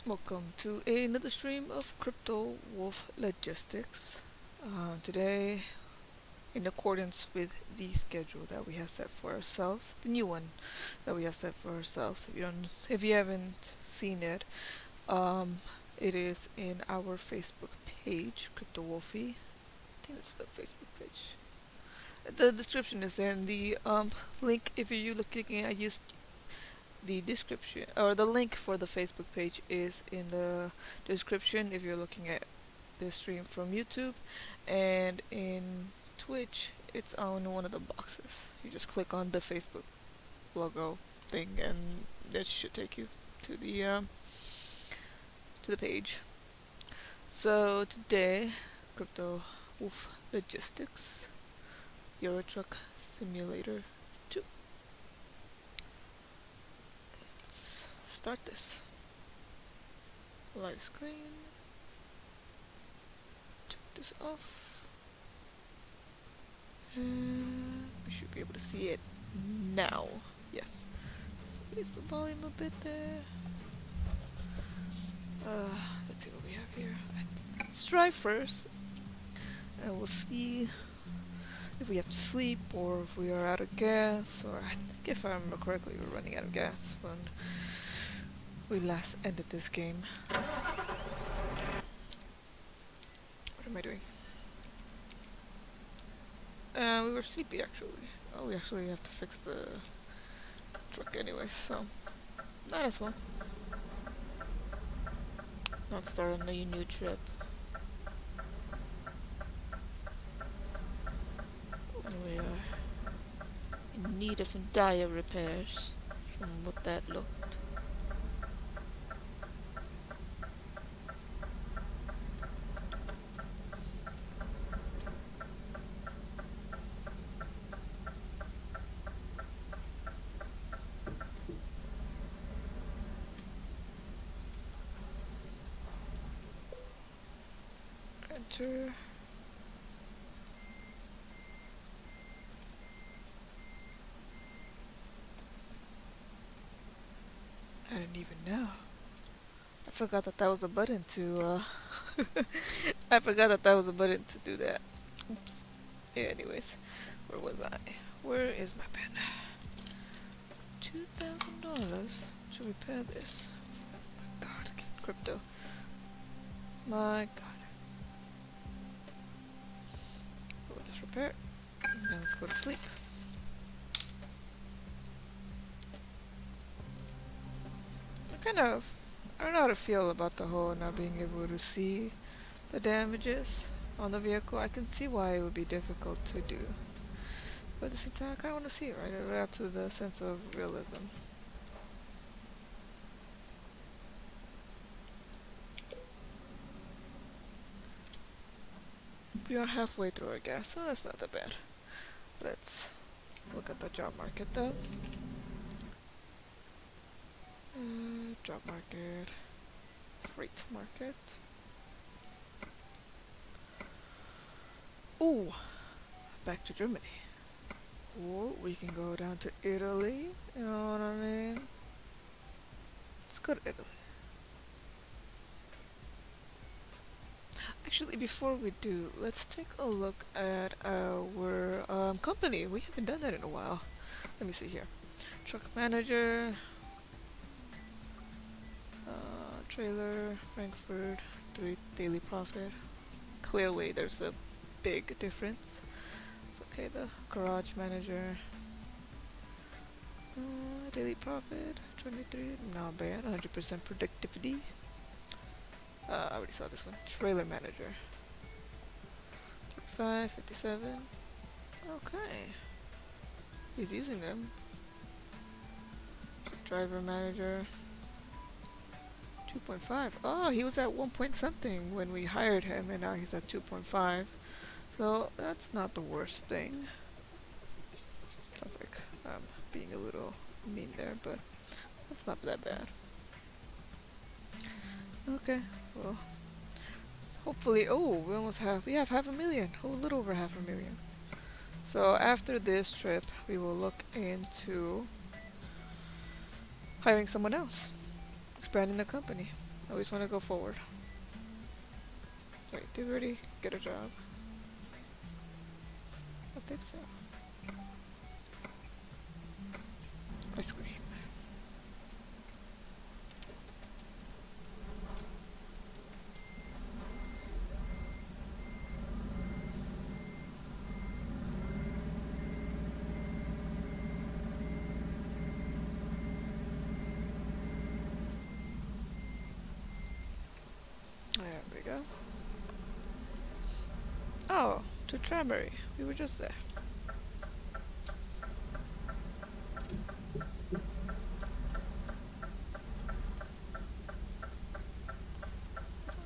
Welcome to another stream of Crypto Wolf Logistics. Today, in accordance with the schedule that we have set for ourselves, the new one that we have set for ourselves. If you haven't seen it, it is in our Facebook page, Crypto Wolfie. I think that's the Facebook page. The description is in the link. If you're looking at the description or the link for the Facebook page is in the description if you're looking at this stream from YouTube, and in Twitch it's on one of the boxes. You just click on the Facebook logo thing and that should take you to the page. So today, Crypto Wolf Logistics, Euro Truck Simulator 2. Start this. Light screen. Check this off. And we should be able to see it now. Yes. Raise the volume a bit there. Let's see what we have here. Let's try first. And we'll see if we have to sleep or if we are out of gas. Or I think if I remember correctly, we're running out of gas when we last ended this game. What am I doing? We were sleepy actually. Oh, we actually have to fix the truck anyway, so might as well. Not start on a new trip. When we are in need of some dire repairs from what that looked. Enter. I didn't even know. I forgot that that was a button to, I forgot that that was a button to do that. Oops. Yeah, anyways, where was I? Where is my pen? $2,000 to repair this. My God, crypto. My God. We'll just repair. And then let's go to sleep. I don't know how to feel about the whole not being able to see the damages on the vehicle. I can see why it would be difficult to do. But at the same time, I kind of want to see it, right? It adds to the sense of realism. We are halfway through our gas, so that's not that bad. Let's look at the job market though. Job market, freight market. Ooh, back to Germany. Or we can go down to Italy, you know what I mean? Let's go to Italy. Actually, before we do, let's take a look at our company. We haven't done that in a while. Let me see here. Truck manager. Trailer, Frankfurt, daily profit. Clearly there's a big difference. It's okay, the garage manager. Daily profit, 23, not bad, 100% productivity. I already saw this one. Trailer manager. 35, 57. Okay. He's using them. Driver manager. 2.5. Oh, he was at 1 point something when we hired him, and now he's at 2.5. So that's not the worst thing. Sounds like I'm being a little mean there, but that's not that bad. Okay, well, hopefully, oh, we have half a million. Oh, a little over half a million. So after this trip, we will look into hiring someone else. Expanding the company. I always want to go forward. Wait, did we already get a job? I think so. Ice cream. There we go. Oh, to Trambury. We were just there.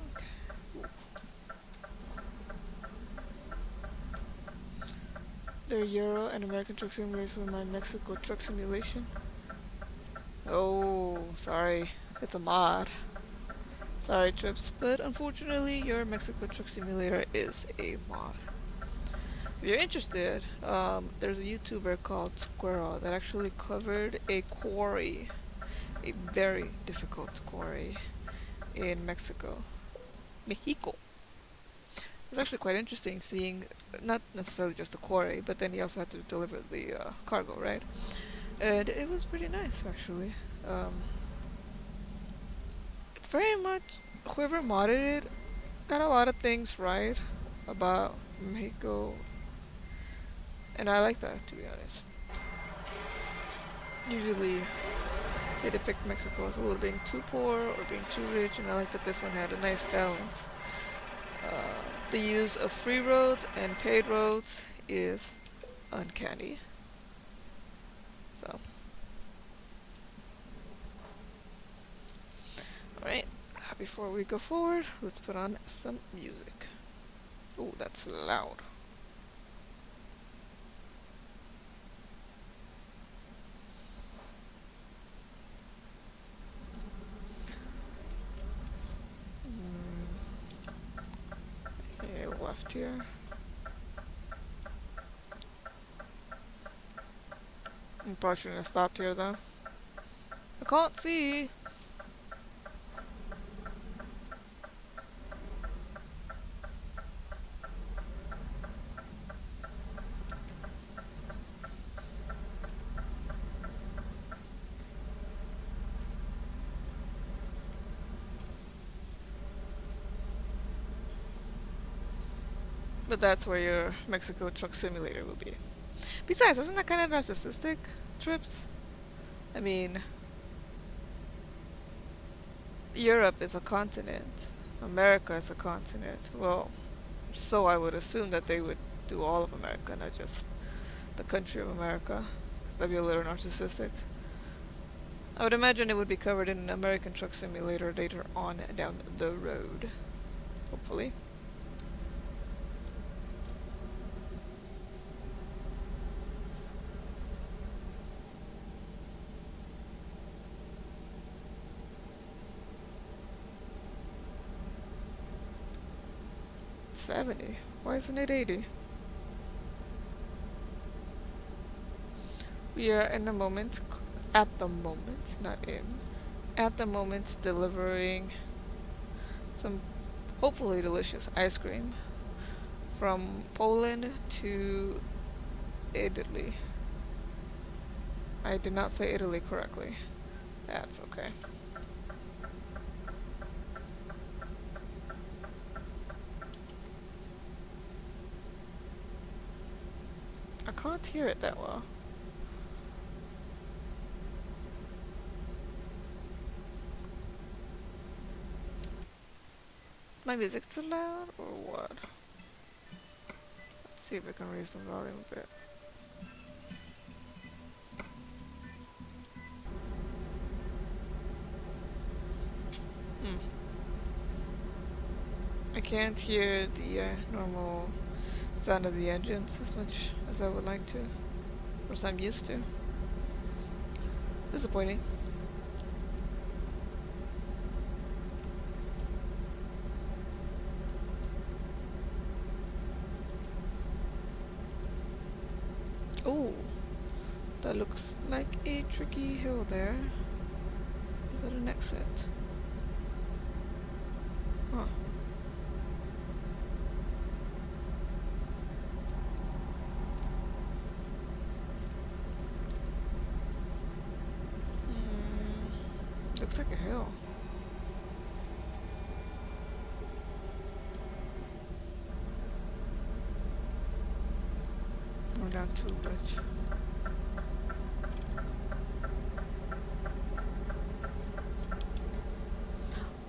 Okay. Their Euro and American Truck Simulation with my Mexico Truck Simulation. Oh, sorry. It's a mod. Sorry, Trips, but unfortunately your Mexico Truck Simulator is a mod. If you're interested, there's a YouTuber called Squirrel that actually covered a quarry, a very difficult quarry in Mexico. Mexico. It's actually quite interesting seeing, not necessarily just the quarry, but then he also had to deliver the cargo, right? And it was pretty nice, actually. It's very much, whoever modded it got a lot of things right about Mexico, and I like that, to be honest. Usually they depict Mexico as a little being too poor or being too rich, and I like that this one had a nice balance. The use of free roads and paid roads is uncanny. So, alright, before we go forward, let's put on some music. Oh, that's loud. Okay, left here. I probably shouldn't have stopped here though. I can't see. But that's where your Mexico Truck Simulator will be. Besides, isn't that kind of narcissistic, Trips? I mean, Europe is a continent. America is a continent. Well, so I would assume that they would do all of America, not just the country of America. That'd be a little narcissistic. I would imagine it would be covered in an American Truck Simulator later on down the road. Hopefully. $70. Why isn't it $80? We are in the moment, at the moment, not in, at the moment delivering some hopefully delicious ice cream from Poland to Italy. I did not say Italy correctly. That's okay. I can't hear it that well. My music too loud or what? Let's see if I can raise the volume a bit. I can't hear the normal sound of the engines as much as I would like to, or as I'm used to. Disappointing. Oh, that looks like a tricky hill there. Is that an exit? Huh. Looks like a hill. We're down too much.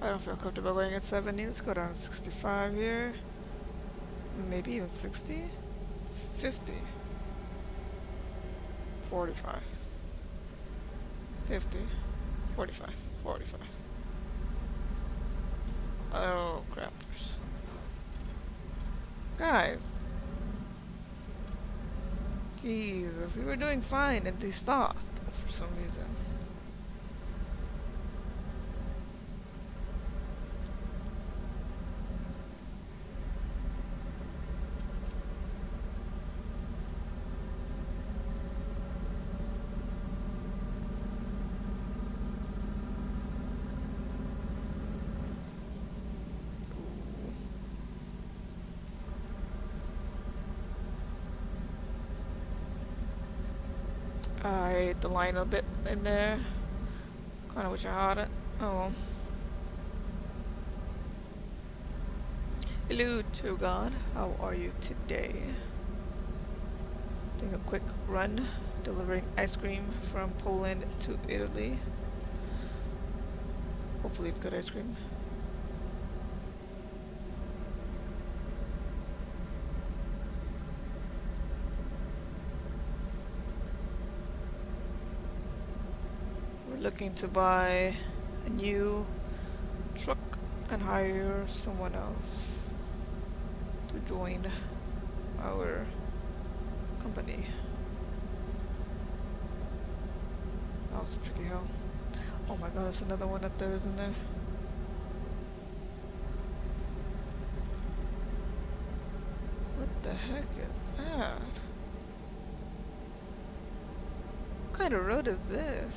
I don't feel comfortable going at 70. Let's go down to 65 here. Maybe even 60? 50. 45. 50. 45. 45. Oh, crappers. Guys. Jesus, we were doing fine and they stopped for some reason. I ate the line a bit in there. Kinda wish I had it. Oh well. Hello, True God. How are you today? Doing a quick run, delivering ice cream from Poland to Italy. Hopefully it's good ice cream. We're looking to buy a new truck and hire someone else to join our company. That was a tricky hill. Oh my god, there's another one up there, isn't there? What the heck is that? What kind of road is this?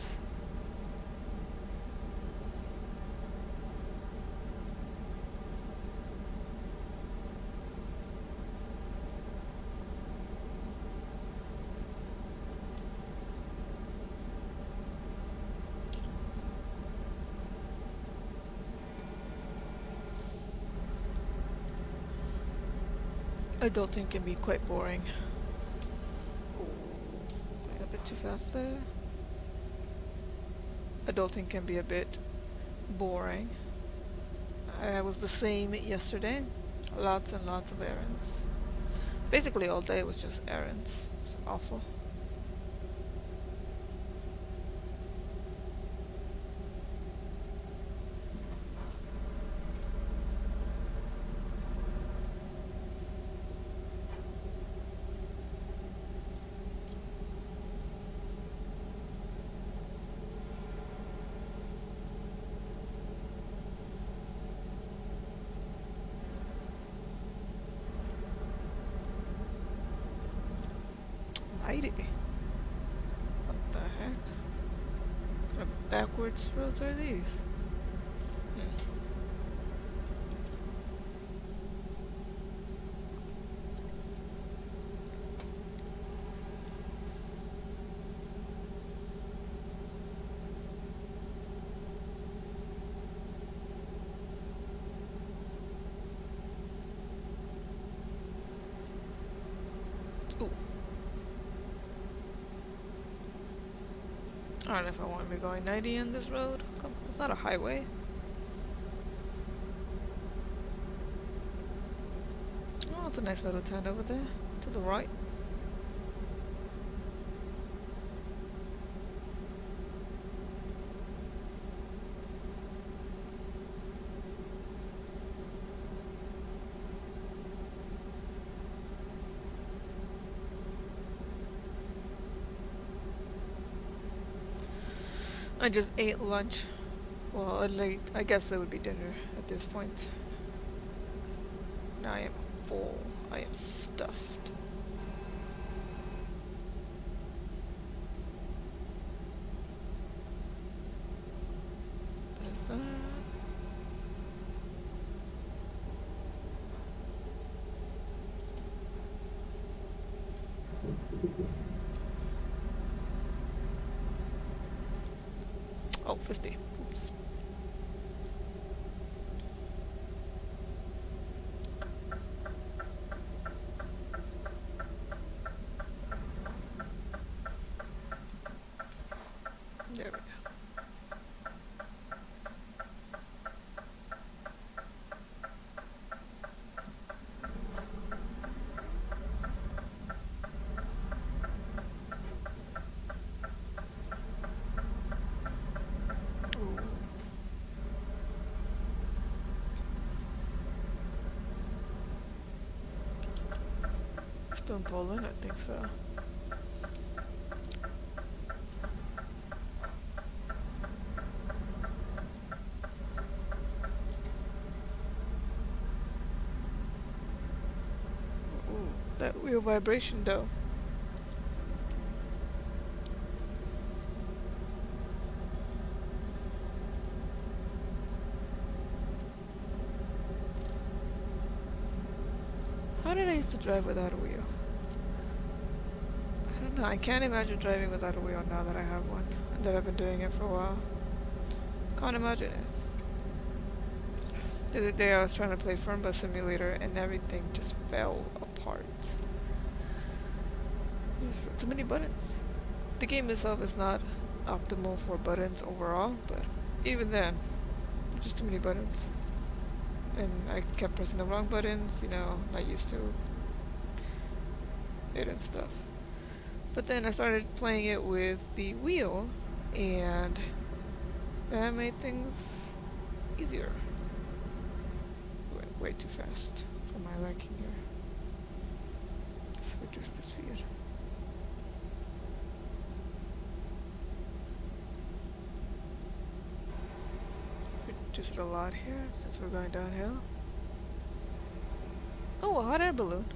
Adulting can be quite boring. Ooh, going a bit too fast there. Adulting can be a bit boring. I was the same yesterday. Lots and lots of errands. Basically all day was just errands. It's awful. Lighty. What the heck? What kind of backwards roads are these? Ooh. I don't know if I want to be going 90 on this road. It's not a highway. Oh, it's a nice little town over there. To the right. I just ate lunch. Well, late. I guess it would be dinner at this point. Now I am full. I am stuffed. There's that. Oh, 50. Oops. There we go. Ooh. Still in Poland? I think so. Ooh, that wheel vibration though. How did I used to drive without a wheel? I don't know. I can't imagine driving without a wheel now that I have one. And that I've been doing it for a while. Can't imagine it. The other day I was trying to play Firm Bus Simulator and everything just fell apart. There's too many buttons. The game itself is not optimal for buttons overall, but even then, there's just too many buttons. And I kept pressing the wrong buttons, you know, not used to it and stuff. But then I started playing it with the wheel, and that made things easier. Way too fast for my liking here. Let's reduce the speed. Reduce it a lot here since we're going downhill. Oh, a hot air balloon.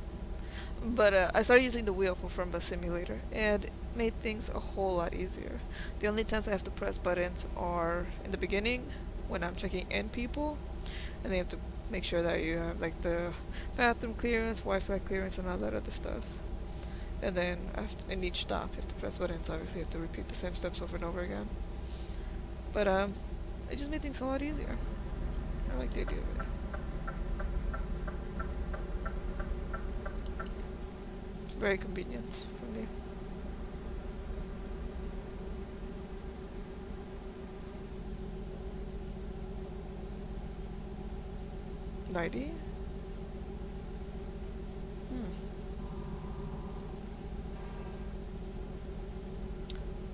But I started using the wheel for Firm Bus Simulator, and it made things a whole lot easier. The only times I have to press buttons are in the beginning when I'm checking in people, and they have to make sure that you have like the bathroom clearance, Wi-Fi clearance, and all that other stuff. And then after in each stop, you have to press buttons. Obviously, you have to repeat the same steps over and over again. But it just made things a lot easier. I like the idea of it. It's very convenient for me. $90?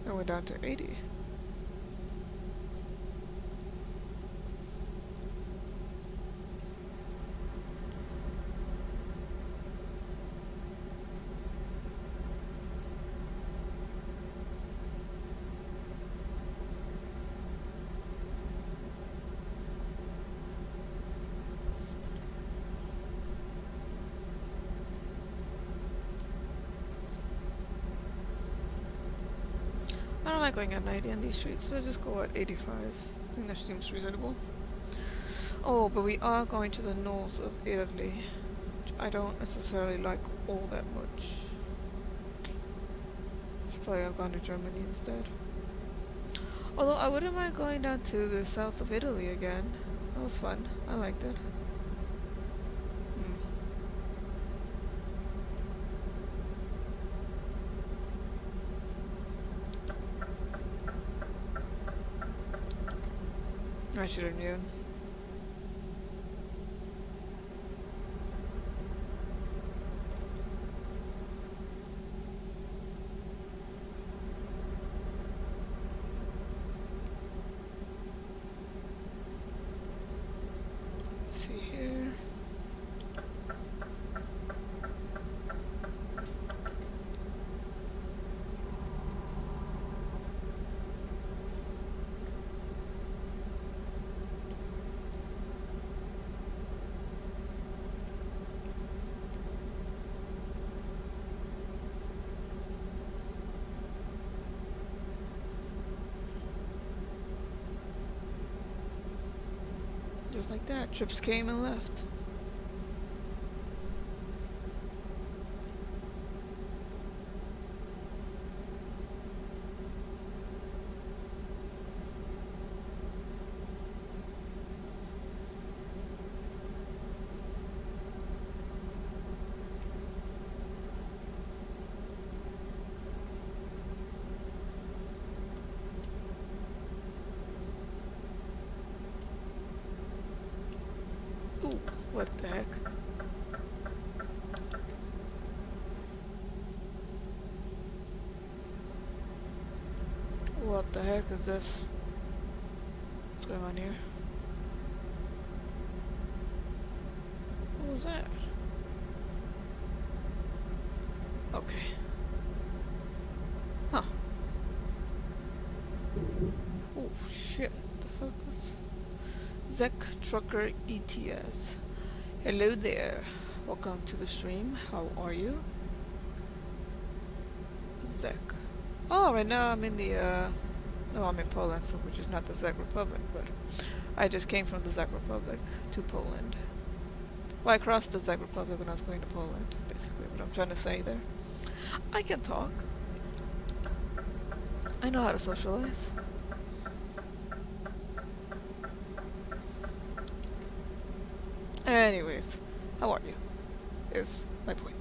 I went down to 80. I don't like going at 90 on these streets, so let's just go at 85. I think that seems reasonable. Oh, but we are going to the north of Italy, which I don't necessarily like all that much. Should probably have gone to Germany instead. Although I wouldn't mind going down to the south of Italy again. That was fun. I liked it. I should have known. Let's see here. Just like that, trips came and left. What the heck? What the heck is this? What's going on here? What was that? Okay. Huh. Oh shit. What the fuck was... Zek Trucker ETS. Hello there. Welcome to the stream. How are you? Zek. Oh, right now I'm in the no, I'm in Poland, so which is not the Czech Republic, but I just came from the Czech Republic to Poland. Well, I crossed the Czech Republic when I was going to Poland, basically, what I'm trying to say there. I can talk. I know how to socialize. Anyways, how are you? Is my point.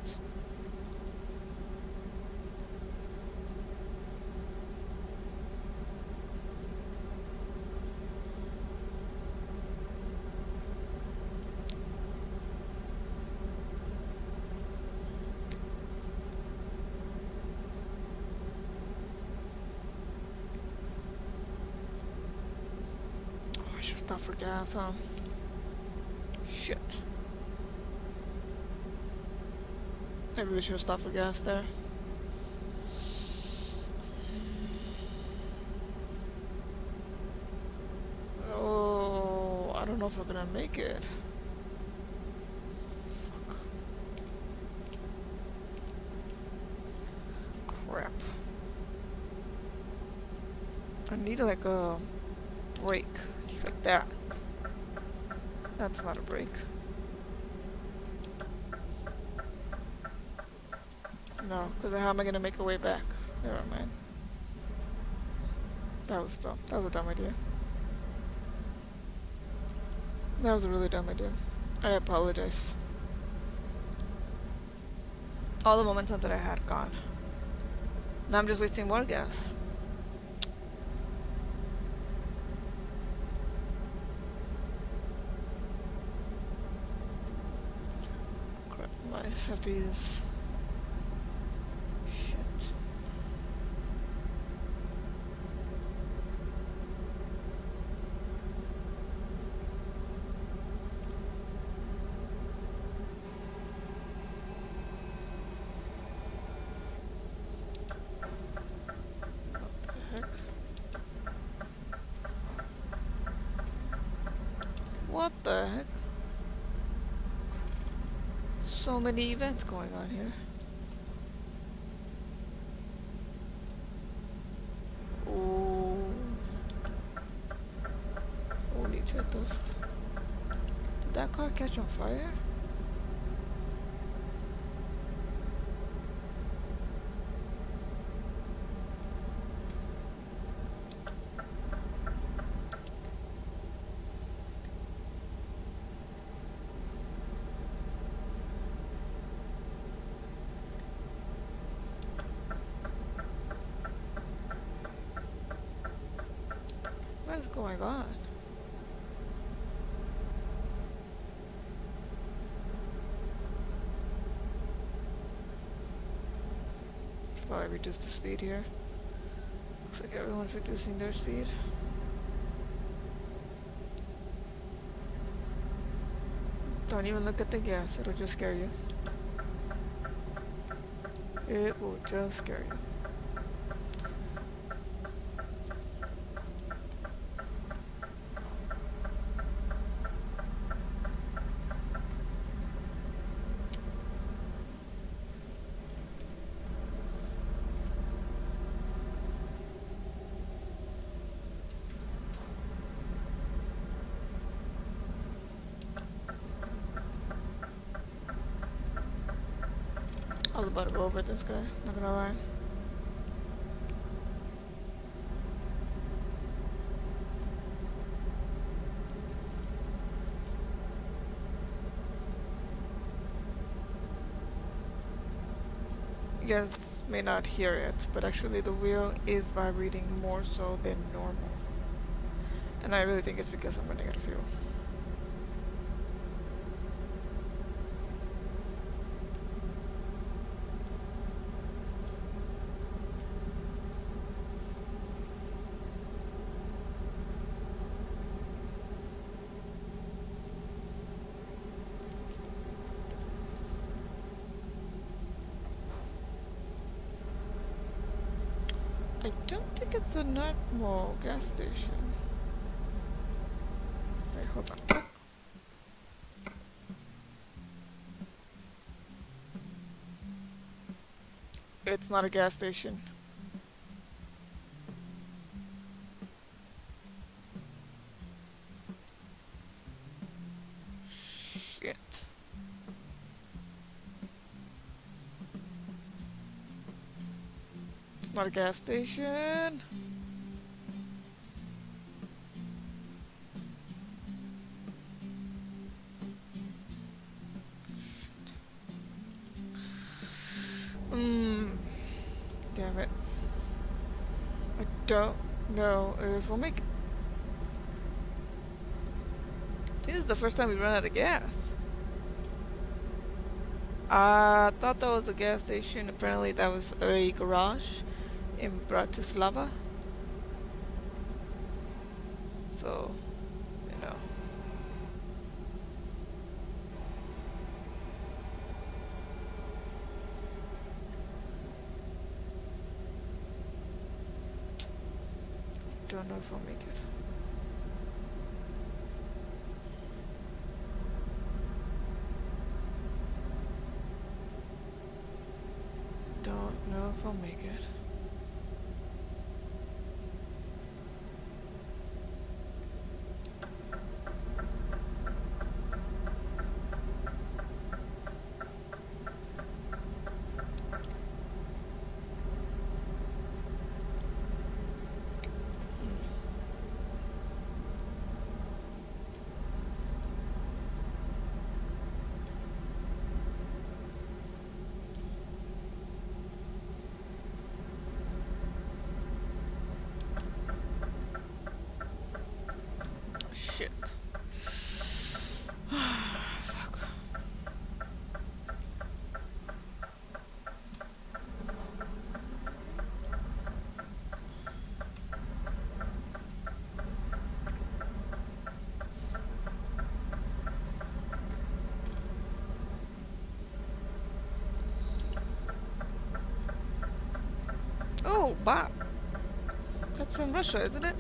Oh, I should stop for gas, huh? Shit. I really should have stopped for gas there. Oh, I don't know if we're gonna make it. Fuck. Crap. I need like a break. Like that. That's not a break. No, because how am I going to make a way back? Never mind. That was dumb. That was a dumb idea. That was a really dumb idea. I apologize. All the momentum that I had gone. Now I'm just wasting more gas. Crap, I might have to use... What the heck? So many events going on here. Oh. Holy chetos. Did that car catch on fire? What is going on? Well, I reduced the speed here. Looks like everyone's reducing their speed. Don't even look at the gas, it'll just scare you. It will just scare you. I was about to go over this guy, not gonna lie. You guys may not hear it, but actually the wheel is vibrating more so than normal. And I really think it's because I'm running out of fuel. I don't think it's a normal gas station. Wait, hold on. Oh. It's not a gas station. Shit. It's not a gas station. Damn it. I don't know if we'll make it. This is the first time we run out of gas. I thought that was a gas station. Apparently that was a garage in Bratislava. So, you know. Don't know if I'll make it. Don't know if I'll make it. Shit. Fuck. Oh, Bob. That's from Russia, isn't it?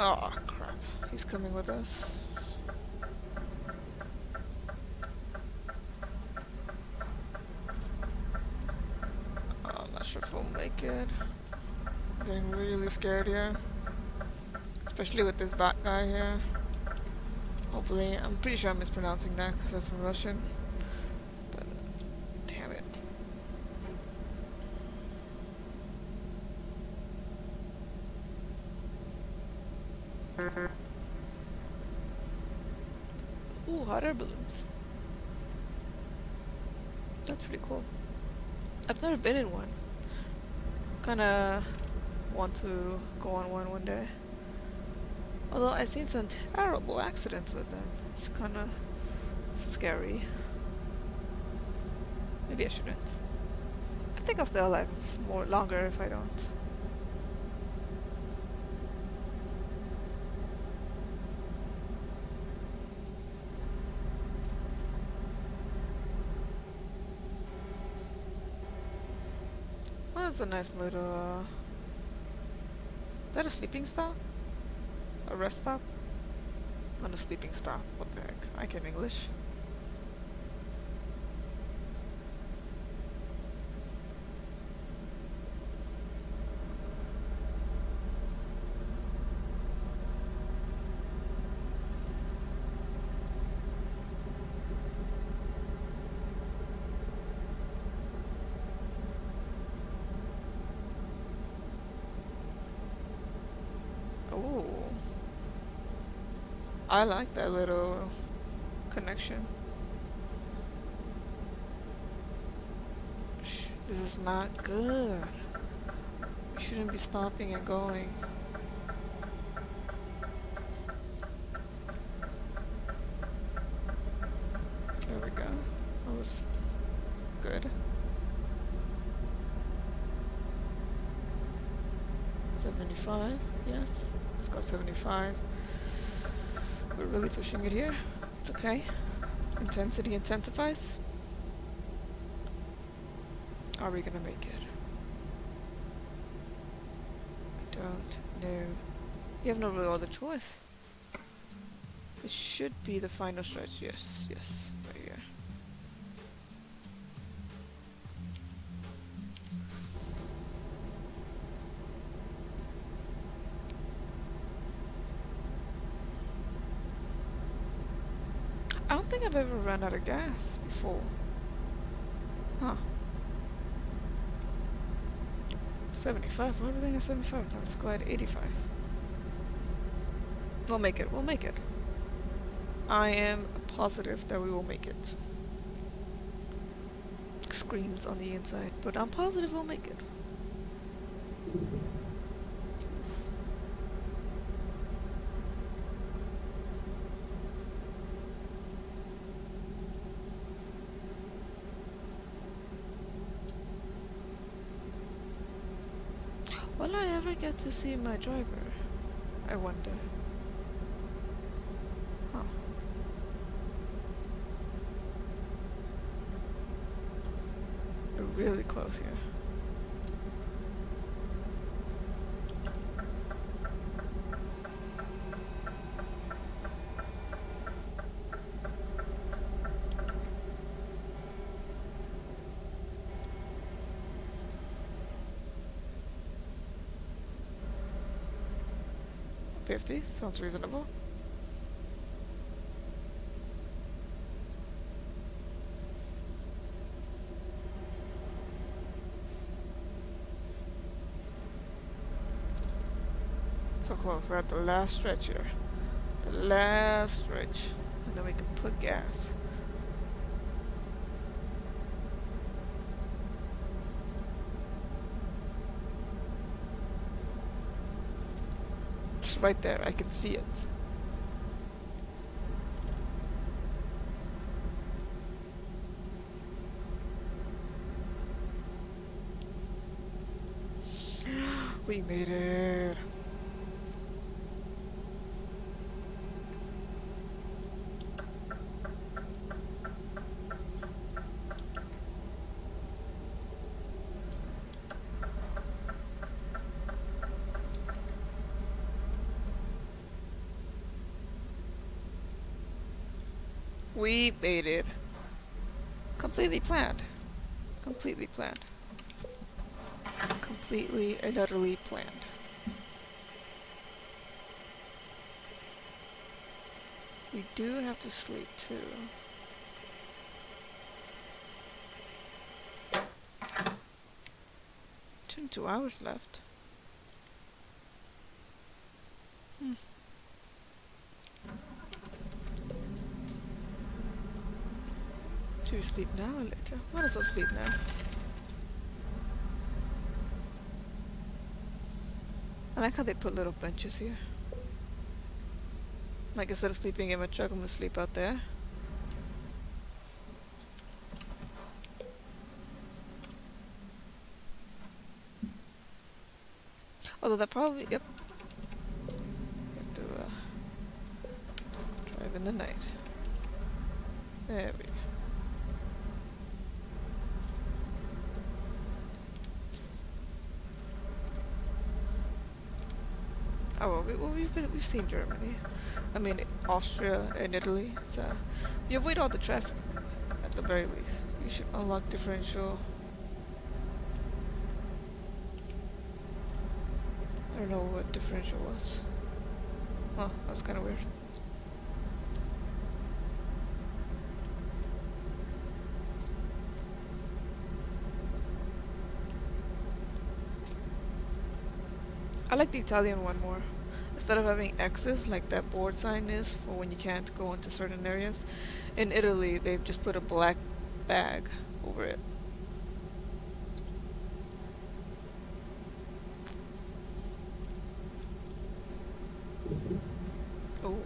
Oh, crap. He's coming with us. Oh, I'm not sure if we'll make it. I'm getting really scared here. Especially with this bat guy here. Hopefully, I'm pretty sure I'm mispronouncing that because that's in Russian. But, damn it. Ooh, hot air balloons. That's pretty cool. I've never been in one. Kinda want to go on one day. Although I've seen some terrible accidents with them. It's kinda scary. Maybe I shouldn't. I think I'll stay alive longer if I don't. Oh, that's a nice little is that a sleeping stop? A rest stop? Not a sleeping stop. What the heck? I can English. Oh. I like that little connection. Shh, this is not good. We shouldn't be stopping and going. There we go. That was good. 75, yes. Let's go 75. We're really pushing it here. It's okay. Intensity intensifies. Are we gonna make it? I don't know. You have no real other choice. This should be the final stretch. Yes, yes, right here. I don't think I've ever run out of gas before. Huh. 75? Why are we going at 75? Let's go at 85. We'll make it. We'll make it. I am positive that we will make it. Screams on the inside, but I'm positive we'll make it. Will I ever get to see my driver? I wonder. Huh. We're really close here. $50 sounds reasonable. So close. We're at the last stretch here. The last stretch. And then we can put gas. It's right there. I can see it. We made it. We made it. Completely planned. Completely planned. Completely and utterly planned. We do have to sleep too. It's 2 hours left. Do you sleep now or later? Might as well sleep now. I like how they put little benches here. Like instead of sleeping in my truck, I'm gonna sleep out there. Although that probably, yep. Have to drive in the night. There we go. Oh, well, we've seen Germany. I mean, Austria and Italy. So you avoid all the traffic at the very least. You should unlock differential. I don't know what differential was. Huh, that's kind of weird. I like the Italian one more. Instead of having X's like that board sign is for when you can't go into certain areas, in Italy they've just put a black bag over it. Oh.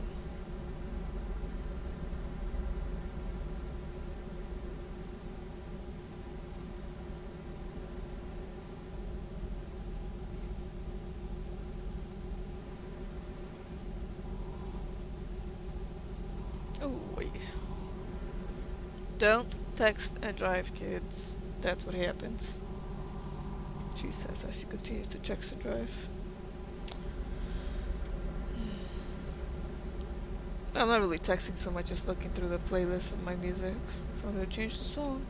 Oh, wait. Don't text and drive, kids. That's what happens. She says as she continues to text and drive. I'm not really texting so much, just looking through the playlist of my music. So I'm gonna change the song.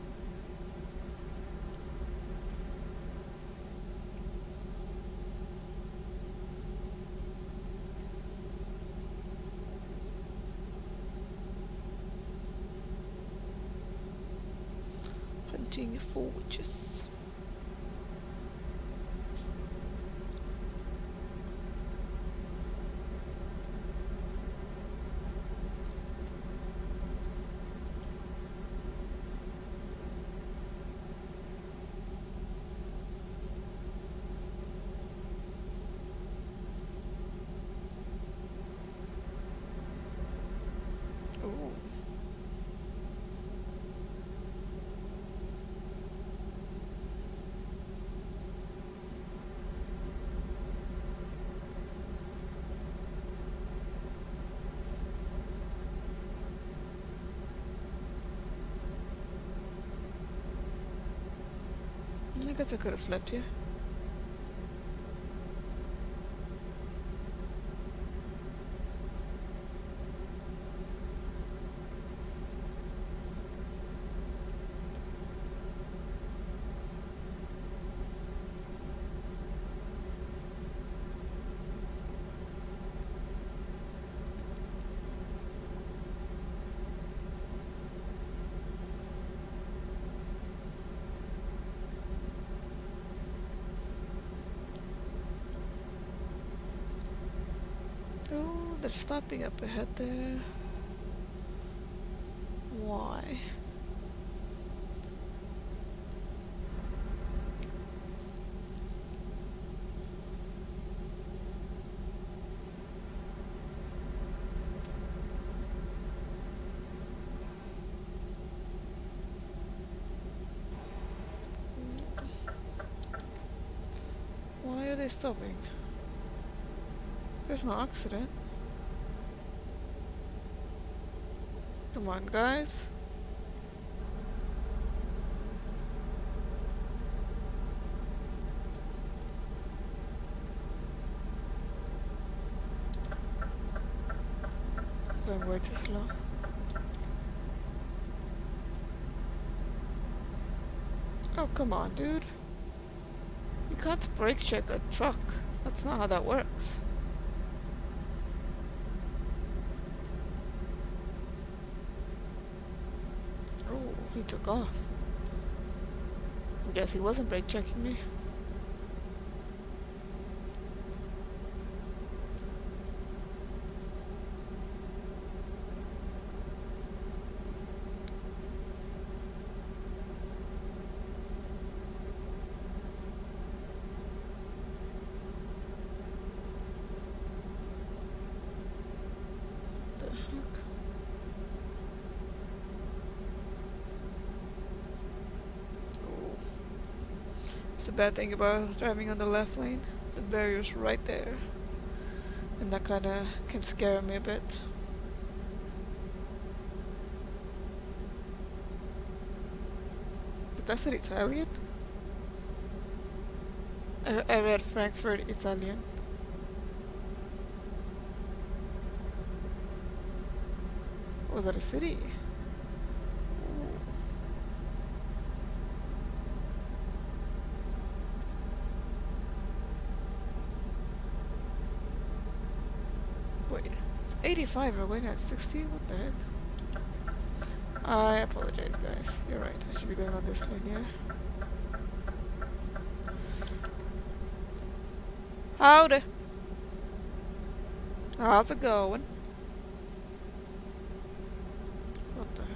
Hunting for witches. Ooh. I guess I could have slept here. Oh, they're stopping up ahead there. Why? Why are they stopping? There's no accident. Come on, guys. Going way too slow. Oh, come on, dude. You can't brake check a truck. That's not how that works. Oh, he took off. Guess he wasn't brake checking me. The heck? Oh. It's the bad thing about driving on the left lane. The barrier's right there. And that kinda can scare me a bit. Did that say Italian? I read Frankfurt Italian. Was that a city? Ooh. Wait, it's 85, we're going at 60? What the heck? I apologize, guys. You're right, I should be going on this lane here. Howdy! How's it going? What the heck?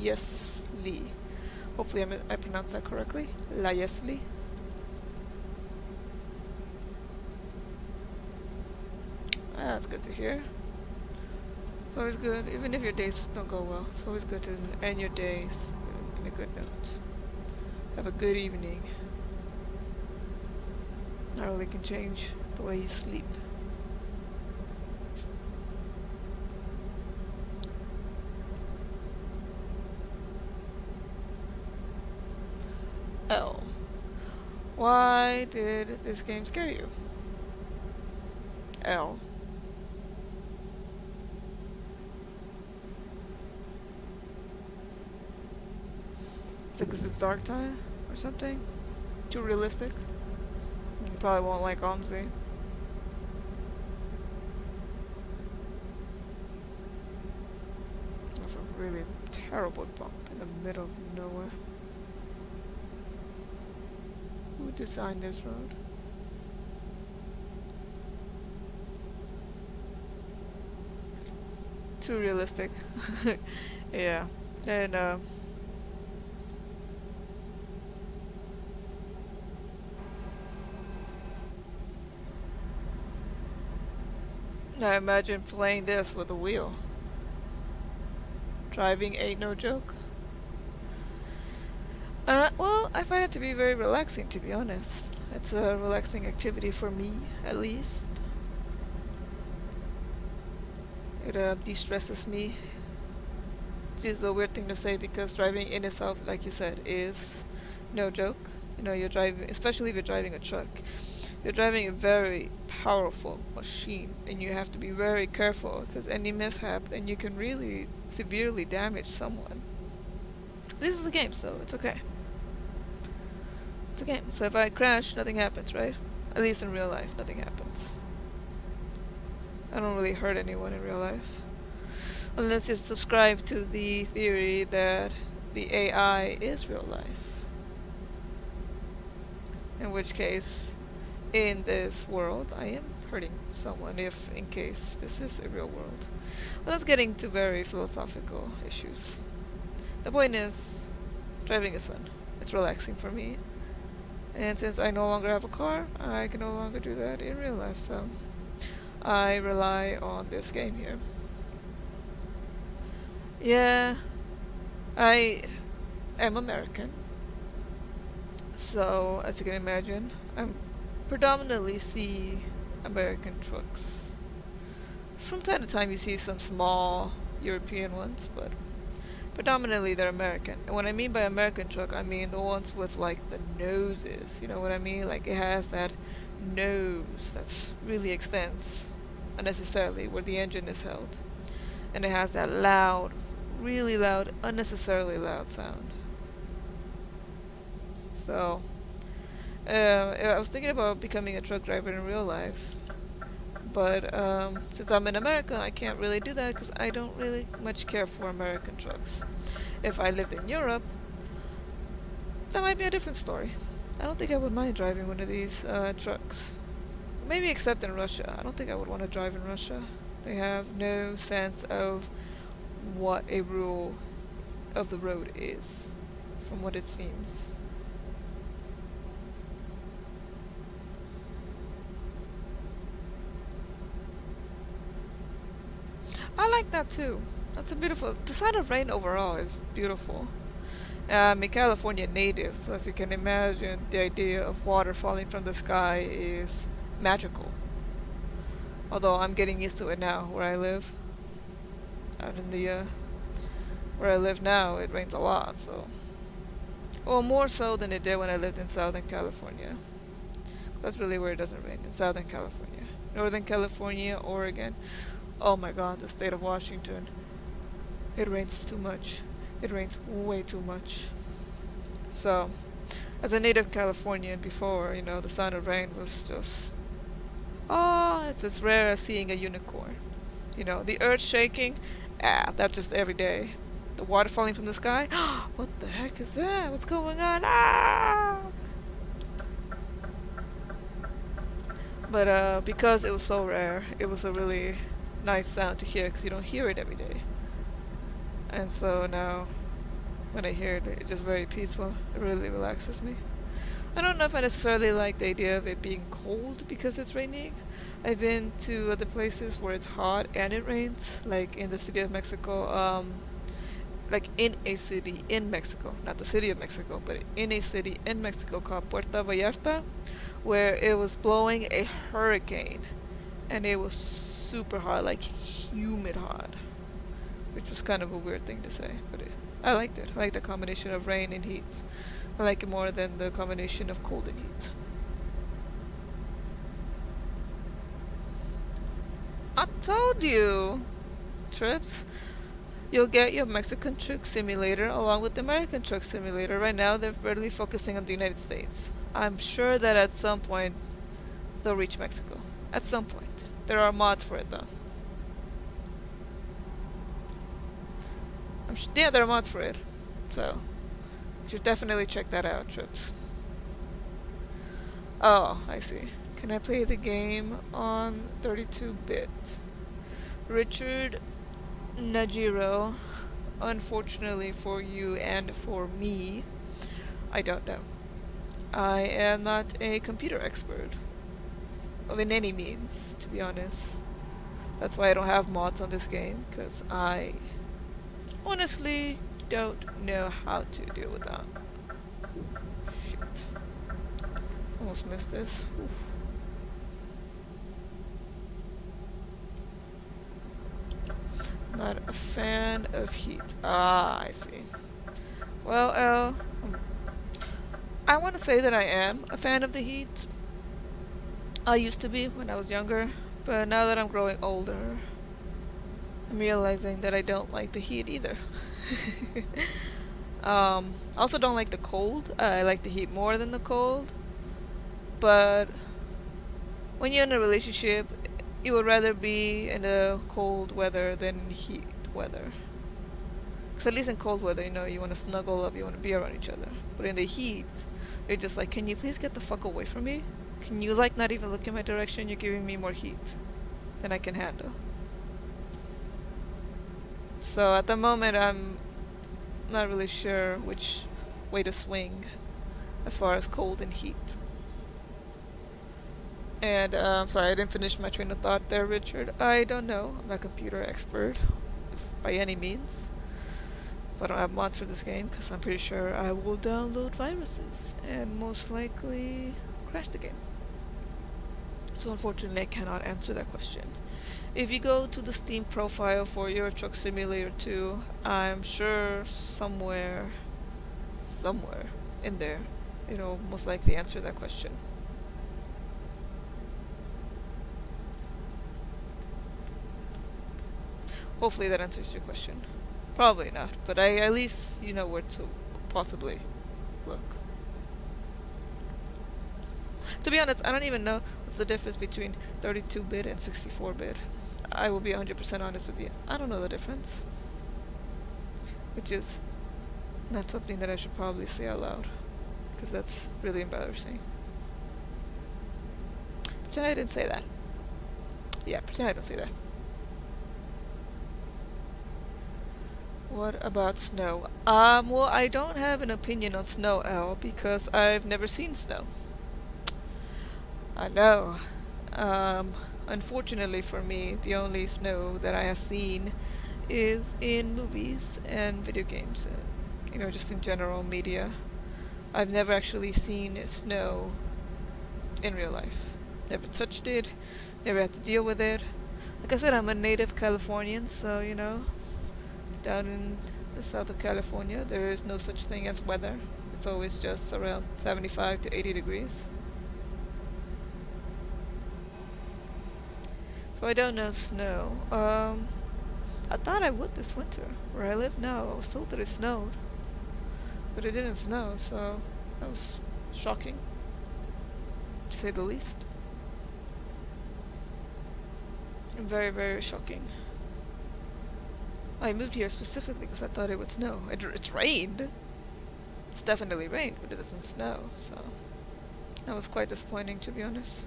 Lyesli. Hopefully I pronounced that correctly. Lyesli. That's good to hear. It's always good, even if your days don't go well. It's always good to end your days in a good note. Have a good evening. That really can change the way you sleep. L. Why did this game scare you? L. Is it because it's dark time or something? Too realistic? You probably won't like OMSI. That's a really terrible bump in the middle of nowhere. Who designed this road? Too realistic. Yeah. And I imagine playing this with a wheel. Driving ain't no joke. Well, I find it to be very relaxing, to be honest. It's a relaxing activity for me, at least. It de-stresses me. Which is a weird thing to say because driving in itself, like you said, is no joke. You know, you're driving, especially if you're driving a truck. You're driving a very powerful machine, and you have to be very careful because any mishap, and you can really severely damage someone. This is a game, so it's okay. It's a game, so if I crash, nothing happens, right? At least in real life, nothing happens. I don't really hurt anyone in real life. Unless you subscribe to the theory that the AI is real life. In which case, in this world, I am hurting someone if, in case, this is a real world. Well, that's getting to very philosophical issues. The point is, driving is fun. It's relaxing for me. And since I no longer have a car, I can no longer do that in real life, so I rely on this game here. Yeah, I am American. So, as you can imagine, I predominantly see American trucks. From time to time you see some small European ones, but predominantly they're American. And what I mean by American truck, I mean the ones with like the noses, you know what I mean? Like it has that nose that really extends unnecessarily where the engine is held. And it has that loud, really loud, unnecessarily loud sound. So, I was thinking about becoming a truck driver in real life. But since I'm in America, I can't really do that because I don't really much care for American trucks. If I lived in Europe, that might be a different story. I don't think I would mind driving one of these trucks. Maybe except in Russia. I don't think I would want to drive in Russia. They have no sense of what a rule of the road is, from what it seems. I like that too. That's a beautiful. The sound of rain overall is beautiful. I'm a California native, so as you can imagine, the idea of water falling from the sky is magical. Although I'm getting used to it now where I live. Out in the where I live now, it rains a lot, so. Well, more so than it did when I lived in Southern California. That's really where it doesn't rain, in Southern California. Northern California, Oregon. Oh my god, the state of Washington. It rains too much. It rains way too much. So, as a native Californian before, you know, the sound of rain was just... oh, it's as rare as seeing a unicorn. You know, the earth shaking, that's just every day. The water falling from the sky, what the heck is that? What's going on? Ah! But because it was so rare, it was a really nice sound to hear because you don't hear it every day. And so now, when I hear it, it's just very peaceful. It really relaxes me. I don't know if I necessarily like the idea of it being cold because it's raining. I've been to other places where it's hot and it rains, like in the city of Mexico, like in a city in Mexico, not the city of Mexico, but in a city in Mexico called Puerto Vallarta, where it was blowing a hurricane, and it was super hot, like humid hot, which was kind of a weird thing to say, but I liked it. I liked the combination of rain and heat. I like it more than the combination of cold and heat. I told you, Trips. You'll get your Mexican Truck Simulator along with the American Truck Simulator. Right now, they're really focusing on the United States. I'm sure that at some point they'll reach Mexico. At some point. There are mods for it though. Yeah, there are mods for it. So, you should definitely check that out, Trips. Oh, I see. Can I play the game on 32-bit? Richard Najiro, unfortunately for you and for me, I don't know. I am not a computer expert. In any means, to be honest. That's why I don't have mods on this game, because I honestly don't know how to deal with that. Shit. Almost missed this. Oof. Not a fan of heat. Ah, I see. Well, I want to say that I am a fan of the heat. I used to be when I was younger, but now that I'm growing older, I'm realizing that I don't like the heat either. I also don't like the cold. I like the heat more than the cold. But when you're in a relationship, you would rather be in the cold weather than heat weather. Because at least in cold weather, you know, you want to snuggle up, you want to be around each other. But in the heat, you're just like, can you please get the fuck away from me? Can you, like, not even look in my direction? You're giving me more heat than I can handle. So at the moment, I'm not really sure which way to swing as far as cold and heat. And I'm sorry, I didn't finish my train of thought there, Richard. I don't know. I'm not a computer expert by any means. But I don't have mods for this game because I'm pretty sure I will download viruses and most likely crash the game. So unfortunately, I cannot answer that question. If you go to the Steam profile for Euro Truck Simulator 2, I'm sure somewhere in there, it'll most likely answer that question. Hopefully that answers your question. Probably not, but at least you know where to possibly look. To be honest, I don't even know what's the difference between 32-bit and 64-bit. I will be 100% honest with you. I don't know the difference. Which is not something that I should probably say out loud, because that's really embarrassing. Pretend I didn't say that. Yeah, pretend I didn't say that. What about snow? Well, I don't have an opinion on snow, L, because I've never seen snow. I know. Unfortunately for me, the only snow that I have seen is in movies and video games. You know, just in general media. I've never actually seen snow in real life. Never touched it, never had to deal with it. Like I said, I'm a native Californian, so, you know, down in the south of California, there is no such thing as weather. It's always just around 75 to 80 degrees. So I don't know snow. I thought I would this winter. Where I live now, I was told that it snowed. But it didn't snow, so that was shocking, to say the least. Very, very shocking. I moved here specifically because I thought it would snow. It's rained. It's definitely rained, but it doesn't snow, so that was quite disappointing, to be honest.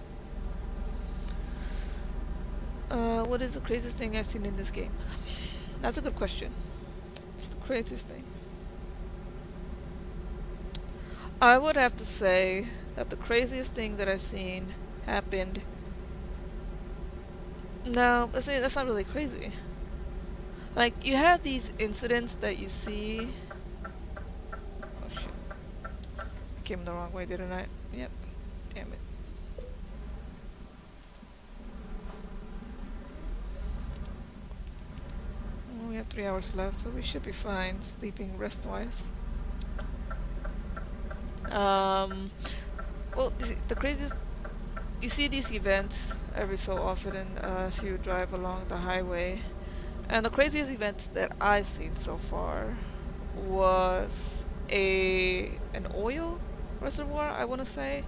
What is the craziest thing I've seen in this game? That's a good question. It's the craziest thing. I would have to say that the craziest thing that I've seen happened. No, that's not really crazy. Like, you have these incidents that you see. Oh shit. I came the wrong way, didn't I? Yep. Damn it. Well, we have 3 hours left, so we should be fine, sleeping rest-wise. Um, well, the craziest, you see these events every so often as you drive along the highway. And the craziest event that I've seen so far was an oil reservoir, I want to say,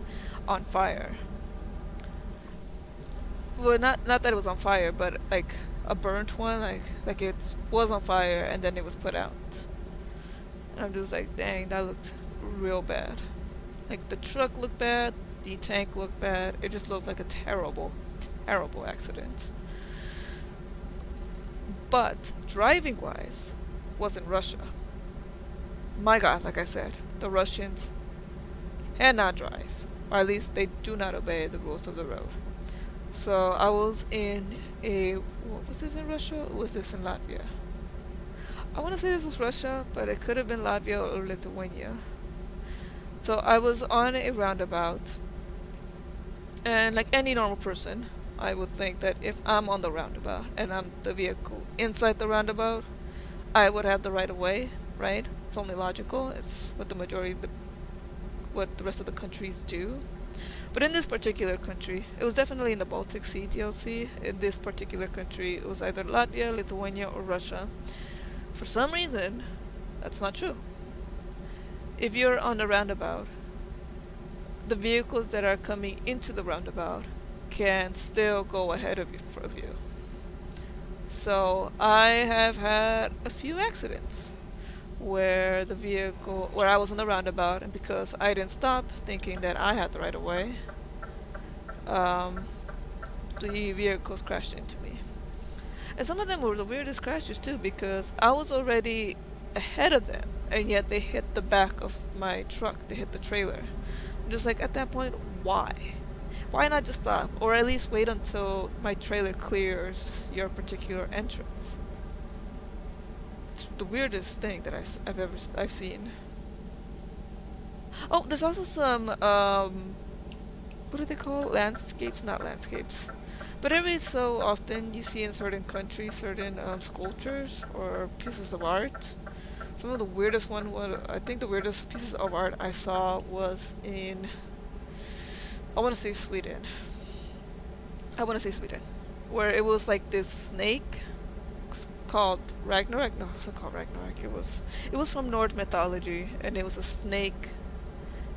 on fire. Well, not that it was on fire, but like a burnt one, like it was on fire and then it was put out. And I'm just like, dang, that looked real bad. Like the truck looked bad, the tank looked bad. It just looked like a terrible, terrible accident. But driving wise, was in Russia. My God, like I said, the Russians cannot drive, or at least they do not obey the rules of the road. So I was in what was this in Russia? Or was this in Latvia? I want to say this was Russia, but it could have been Latvia or Lithuania. So I was on a roundabout, and like any normal person, I would think that if I'm on the roundabout and I'm the vehicle inside the roundabout, I would have the right of way, right? It's only logical. It's what the majority of what the rest of the countries do. But in this particular country, it was definitely in the Baltic Sea DLC. In this particular country, it was either Latvia, Lithuania, or Russia. For some reason, that's not true. If you're on the roundabout, the vehicles that are coming into the roundabout can still go ahead of you. So I have had a few accidents where I was on the roundabout, and because I didn't stop thinking that I had the right of way, the vehicles crashed into me. And some of them were the weirdest crashes too, because I was already ahead of them, and yet they hit the back of my truck. They hit the trailer. I'm just like, at that point, why? Why not just stop, or at least wait until my trailer clears your particular entrance? It's the weirdest thing that I've seen. Oh, there's also some what do they call landscapes? Not landscapes, but every so often you see in certain countries certain sculptures or pieces of art. Some of the weirdest I think the weirdest pieces of art I saw was in, I want to say Sweden. Where it was like this snake called Ragnarok. No, it wasn't called Ragnarok. It was from Norse mythology, and it was a snake,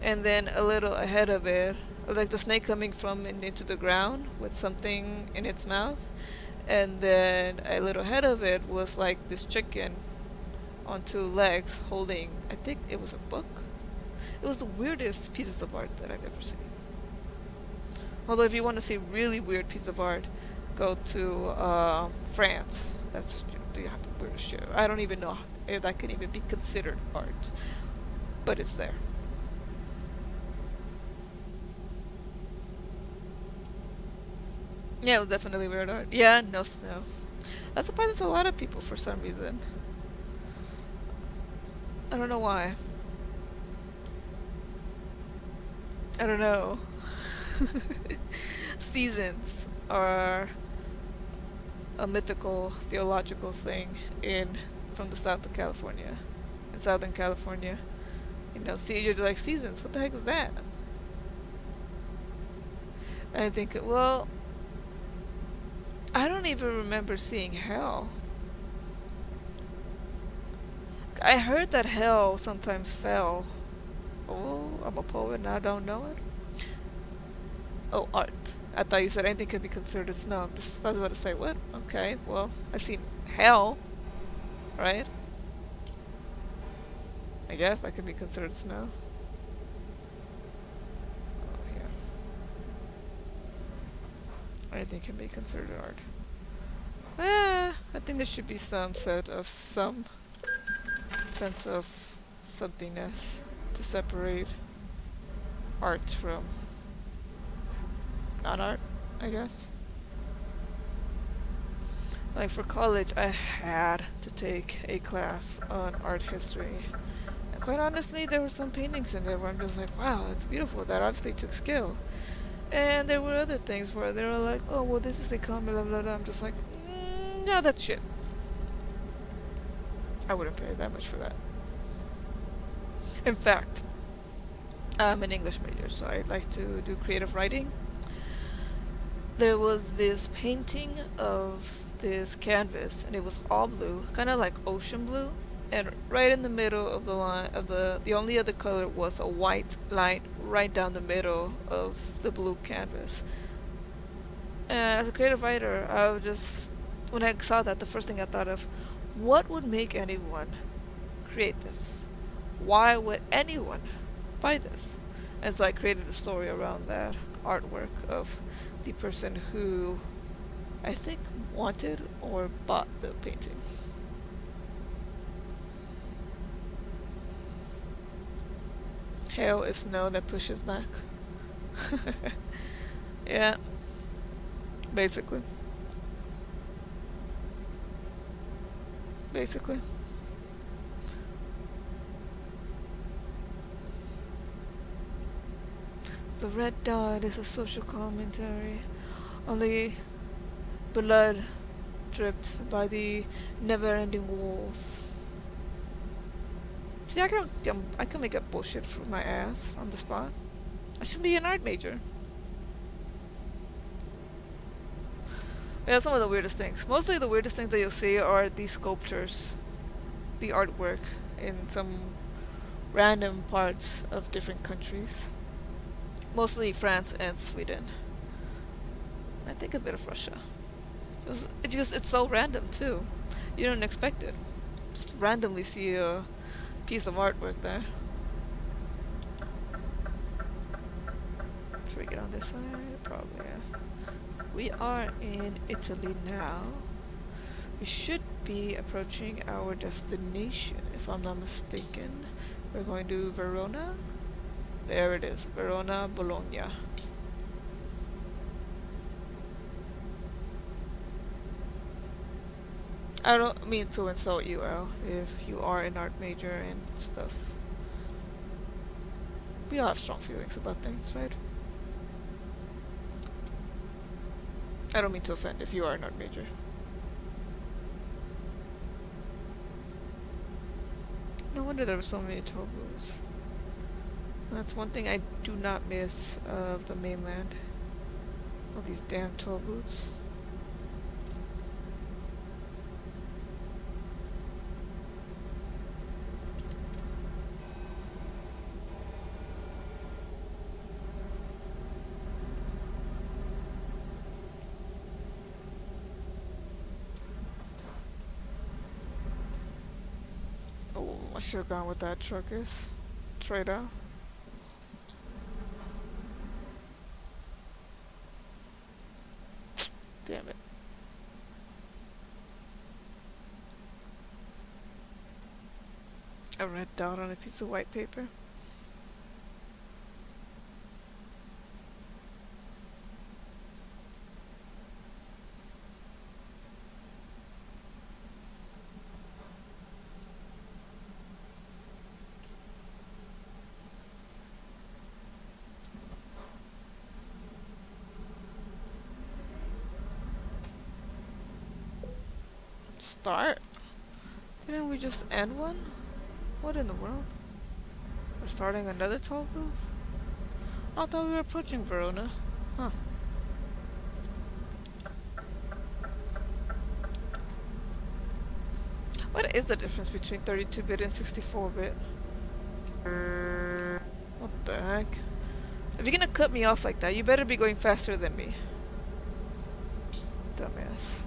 and then a little ahead of it, like the snake coming from into the ground with something in its mouth, and then a little ahead of it was like this chicken on two legs holding, I think it was a book. It was the weirdest pieces of art that I've ever seen. Although if you want to see really weird piece of art, go to France. You have the weirdest shit. I don't even know if that can even be considered art, but it's there. Yeah, it was definitely weird art. Yeah, no snow. That surprises a lot of people for some reason. I don't know why. I don't know. Seasons are a mythical, theological thing from the south of California. In Southern California. See, you're like, seasons, what the heck is that? And I think, well, I don't even remember seeing hell. I heard that hell sometimes fell. Oh, I'm a poet and I don't know it. Oh, art. I thought you said anything could be considered snow. I was about to say, what? Okay, well, I've seen hell, right? I guess that could be considered snow. Oh, here. Anything can be considered art. I think there should be some sense of somethingness to separate art from non-art, I guess. Like for college, I had to take a class on art history. And quite honestly, there were some paintings in there where I'm just like, wow, that's beautiful. That obviously took skill. And there were other things where they were like, oh, well, this is a comic, blah, blah, blah. I'm just like, no, that's shit. I wouldn't pay that much for that. In fact, I'm an English major, so I like to do creative writing. There was this painting of this canvas, and it was all blue, kind of like ocean blue. And right in the middle of the line of the only other color was a white line right down the middle of the blue canvas. And as a creative writer, I would just, when I saw that, the first thing I thought of, what would make anyone create this? Why would anyone buy this? And so I created a story around that artwork of the person who I think wanted or bought the painting. Hail is snow that pushes back. Yeah, basically. Basically. The red dot is a social commentary on the blood dripped by the never-ending wars. See, I can make up bullshit for my ass on the spot. I should be an art major. Yeah, some of the weirdest things. Mostly the weirdest things that you'll see are these sculptures, the artwork in some random parts of different countries. Mostly France and Sweden. I think a bit of Russia. It's so random too. You don't expect it. Just randomly see a piece of artwork there. Should we get on this side? Probably, yeah. We are in Italy now. We should be approaching our destination, if I'm not mistaken. We're going to Verona. There it is. Verona, Bologna. I don't mean to insult you, Al, if you are an art major and stuff. We all have strong feelings about things, right? I don't mean to offend if you are an art major. No wonder there were so many toll booths. That's one thing I do not miss of the mainland. All these damn toll booths. Oh, I should have gone with that truckers. Trader. Damn it. A red dot on a piece of white paper. Start? Didn't we just end one? What in the world? We're starting another toll booth? I thought we were approaching Verona. Huh. What is the difference between 32-bit and 64-bit? What the heck? If you're gonna cut me off like that, you better be going faster than me. Dumbass.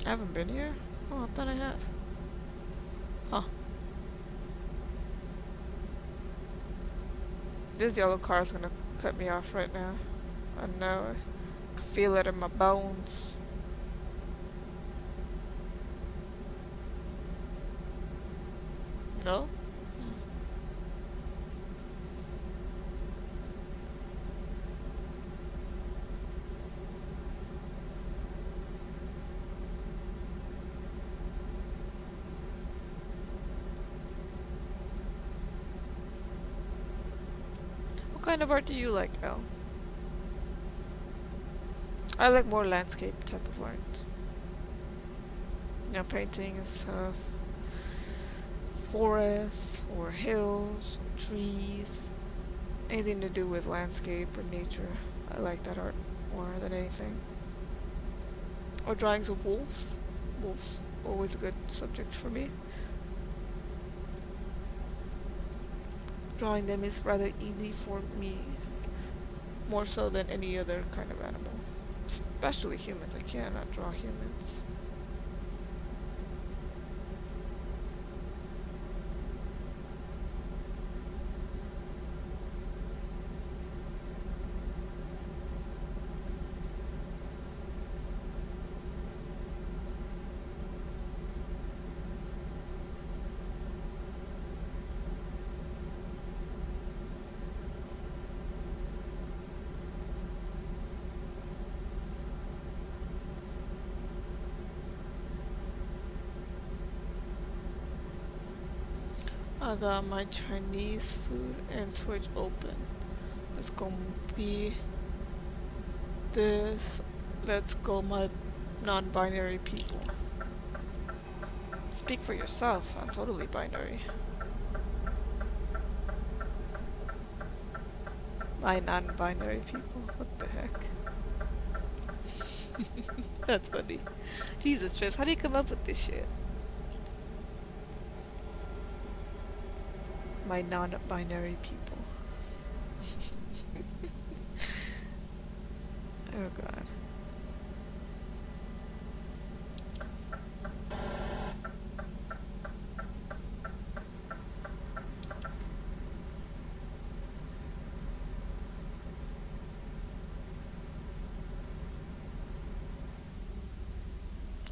I haven't been here? Oh, I thought I had. Huh. This yellow car is gonna cut me off right now. I know. I can feel it in my bones. No? What kind of art do you like, Elle? I like more landscape type of art. You know, painting and stuff. Forests or hills or trees. Anything to do with landscape or nature. I like that art more than anything. Or drawings of wolves. Wolves, always a good subject for me. Drawing them is rather easy for me. More so than any other kind of animal. Especially humans. I cannot draw humans. I got my Chinese food and Twitch open. It's gonna be this. Let's go, my non-binary people. Speak for yourself. I'm totally binary. My non-binary people. What the heck? That's funny. Jesus, Trips, how do you come up with this shit? My non-binary people. Oh god.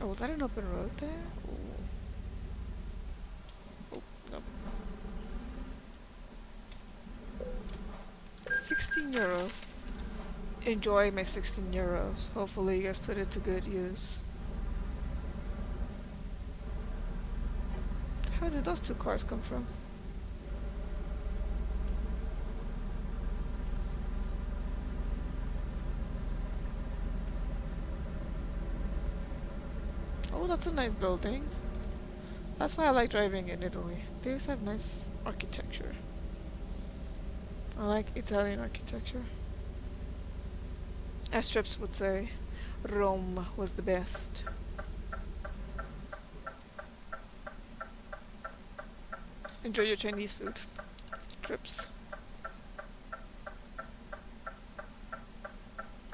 Oh, was that an open road there? Ooh. Oh, no. 16 euros. Enjoy my 16 euros. Hopefully you guys put it to good use. How did those two cars come from? Oh, that's a nice building. That's why I like driving in Italy. They always have nice architecture. I like Italian architecture. As Trips would say, Rome was the best. Enjoy your Chinese food, Trips.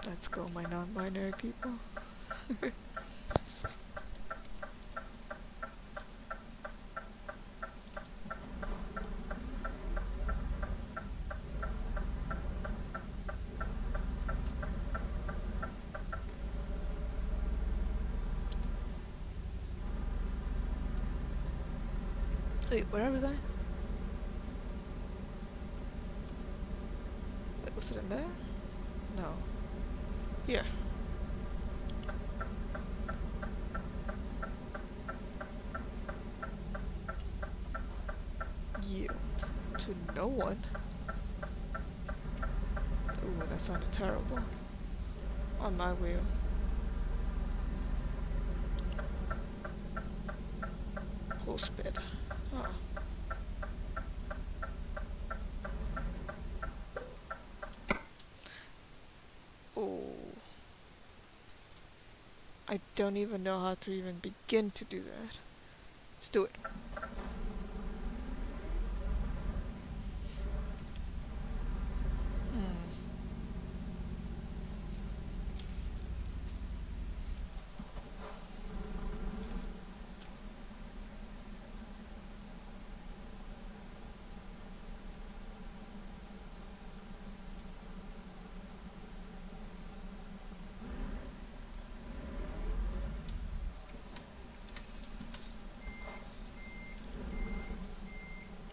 Let's go, my non-binary people. Wait, where are we going? Wait, was it in there? No. Here. Yield to no one. Ooh, that sounded terrible. On my wheel. Full spin. Huh. Oh. I don't even know how to even begin to do that. Let's do it.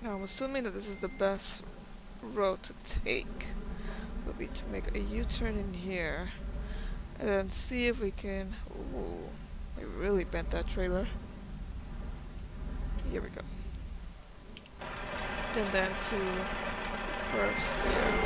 Now I'm assuming that this is the best road to take. Would be to make a U-turn in here and then see if we can. Ooh, we really bent that trailer. Here we go. And then to first there.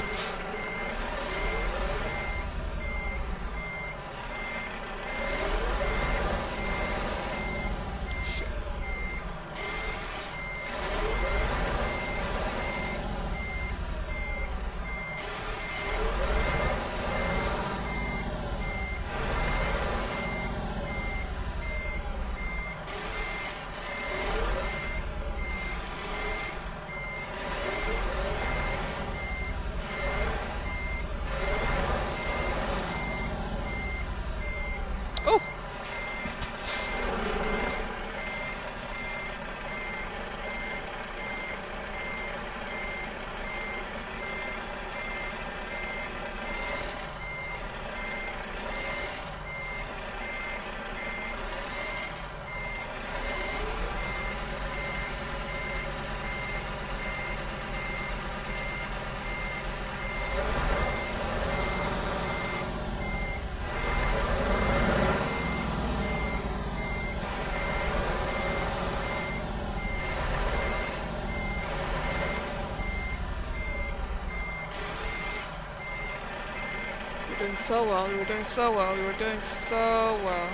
We're doing so well. We were doing so well. We were doing so well.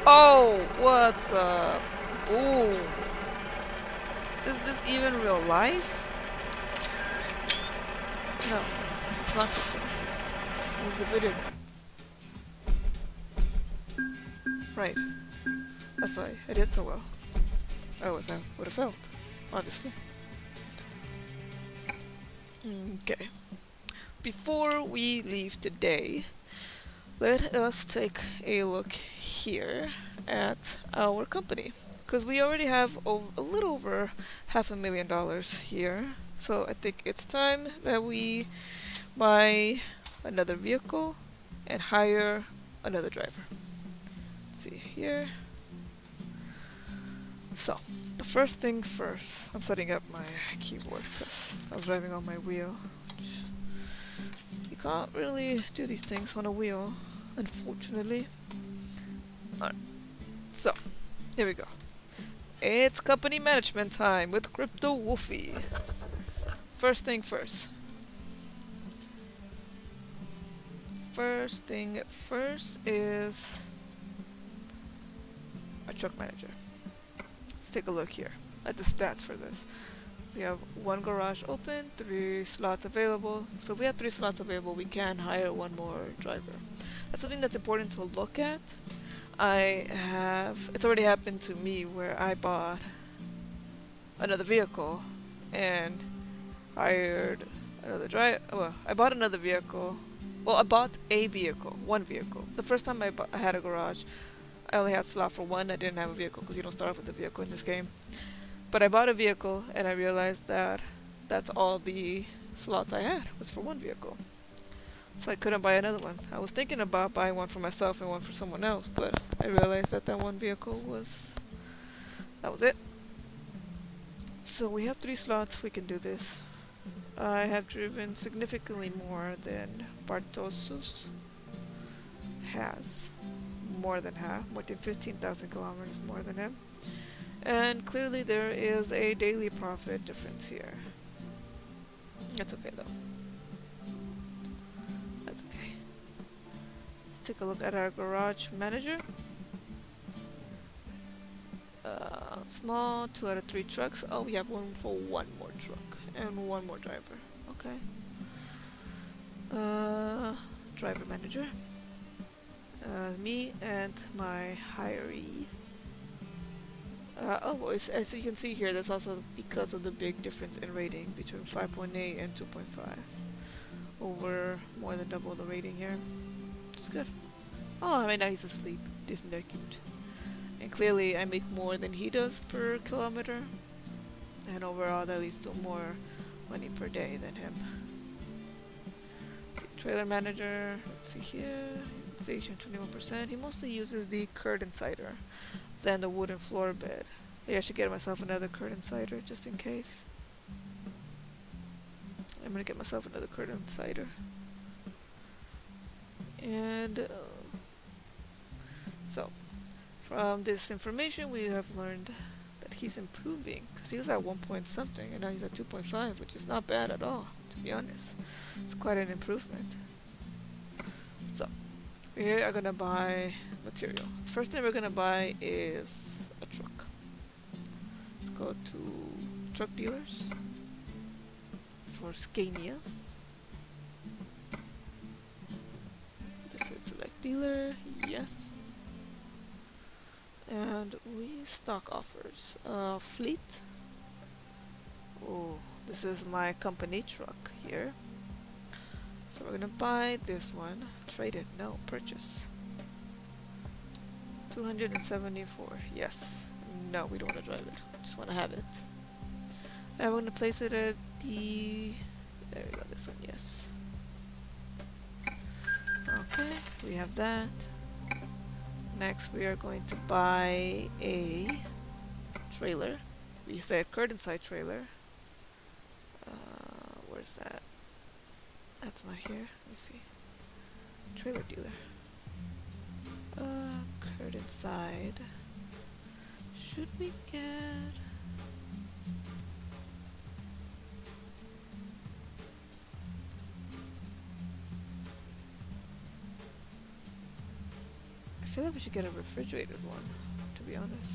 Oh, what's up? Ooh. Is this even real life? No, it's not. This is a video. Right. That's why I did so well. Otherwise I would have failed, obviously. Okay. Before we leave today, let us take a look here at our company. Because we already have a little over $500,000 here. So I think it's time that we buy another vehicle and hire another driver. Let's see here. So, the first thing first, I'm setting up my keyboard because I was driving on my wheel. You can't really do these things on a wheel, unfortunately. Alright, so, here we go. It's company management time with Crypto Wolfie. First thing first. First thing first is our truck manager. Let's take a look here at the stats for this. We have 1 garage open, 3 slots available. So if we have 3 slots available, we can hire 1 more driver. That's something that's important to look at. It's already happened to me where I bought another vehicle and hired another driver. Well, I bought another vehicle. Well, I bought a vehicle, 1 vehicle. The first time I had a garage, I only had slot for 1. I didn't have a vehicle because you don't start off with a vehicle in this game. But I bought a vehicle and I realized that that's all the slots I had was for 1 vehicle. So I couldn't buy another one. I was thinking about buying 1 for myself and 1 for someone else, but I realized that that 1 vehicle was it. So we have 3 slots, we can do this. I have driven significantly more than Bartosus has. More than half, more than 15,000 kilometers more than him. And clearly there is a daily profit difference here. That's okay though. That's okay. Let's take a look at our garage manager. Small, 2 out of 3 trucks. Oh, we have room for 1 more truck and 1 more driver. Okay. Driver manager. Me and my hiree. As you can see here, that's also because of the big difference in rating between 5.8 and 2.5. Over more than double the rating here. It's good. Oh, right now he's asleep. Isn't that cute? And clearly I make more than he does per kilometer. And overall that leads to more money per day than him. Trailer manager, let's see here. Utilization 21%. He mostly uses the curtain cider than the wooden floor bed. Maybe I should get myself another curtain cider just in case. I'm gonna get myself another curtain cider. And so, from this information we have learned that he's improving, because he was at 1 point something and now he's at 2.5, which is not bad at all, to be honest. It's quite an improvement. So, we are gonna buy material. First thing we're gonna buy is a truck. Let's go to truck dealers for Scanias. This is select dealer, yes. And we stock offers. Fleet. Oh, this is my company truck here. So we're gonna buy this one. Trade it, no, purchase. 274, yes. No, we don't want to drive it. Just want to have it. And we're gonna place it at the... There we go, this one, yes. Okay, we have that. Next we are going to buy a trailer. We said curtain side trailer. Where's that? That's not here. Let me see. Trailer dealer. Curtain side. Should we get... I feel like we should get a refrigerated one, to be honest.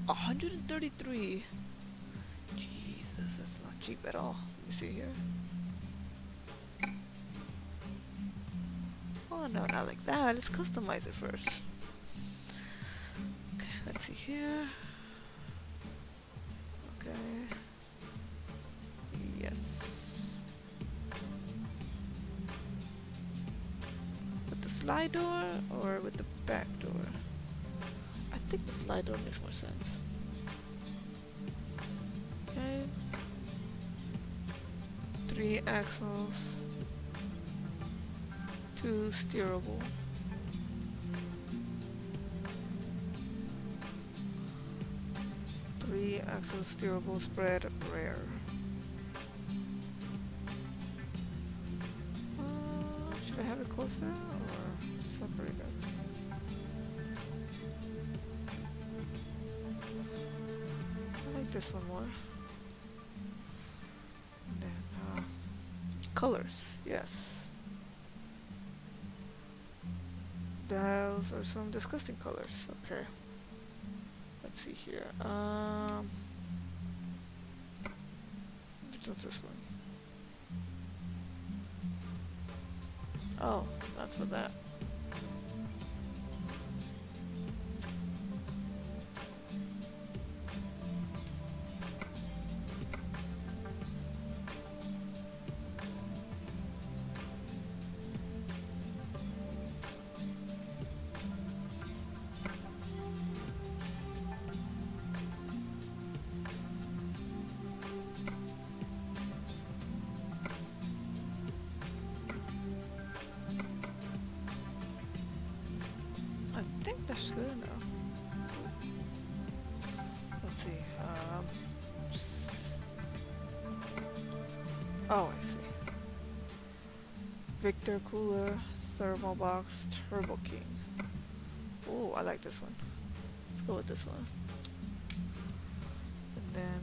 133. Jesus, that's not cheap at all. Let me see here. Oh no, not like that. Let's customize it first. Okay, let's see here. Okay. Yes. With the slide door or with the back door? I think the slide door makes more sense. Okay. 3 axles. 2 steerable. Three axle steerable spread rare. Should I have it closer or separated? I like this one more. And then colors, yes. Those are some disgusting colors. Okay. Let's see here. Which one's this one? Oh, that's for that. I think that's good now. Let's see. Oh, I see. Victor Cooler, Thermal Box, Turbo King. Oh, I like this one. Let's go with this one. And then,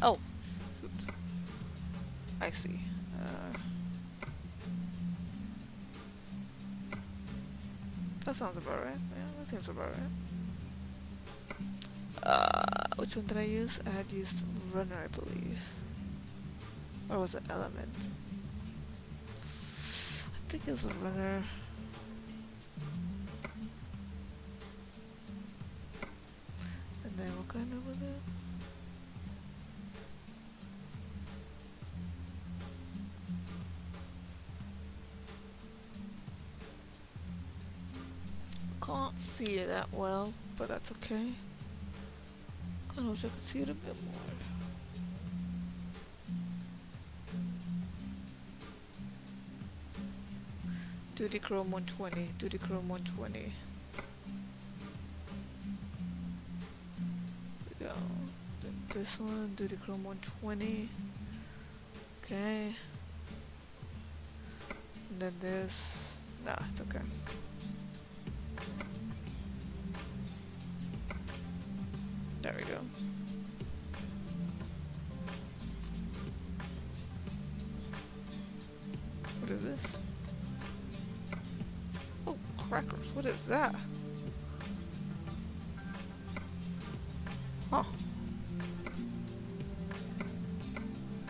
oh, shoot. I see. That sounds about right. Yeah, that seems about right. Which one did I use? I had used Runner, I believe. Or was it Element? I think it was a Runner. And then what kind of was it? Can't see it that well, but that's okay. Kinda wish I could see it a bit more. Duty Chrome 120, Duty Chrome 120. There we go. Then this one, Duty Chrome 120. Okay. And then this. Nah, it's okay. There we go. What is this? Oh, crackers. What is that? Huh.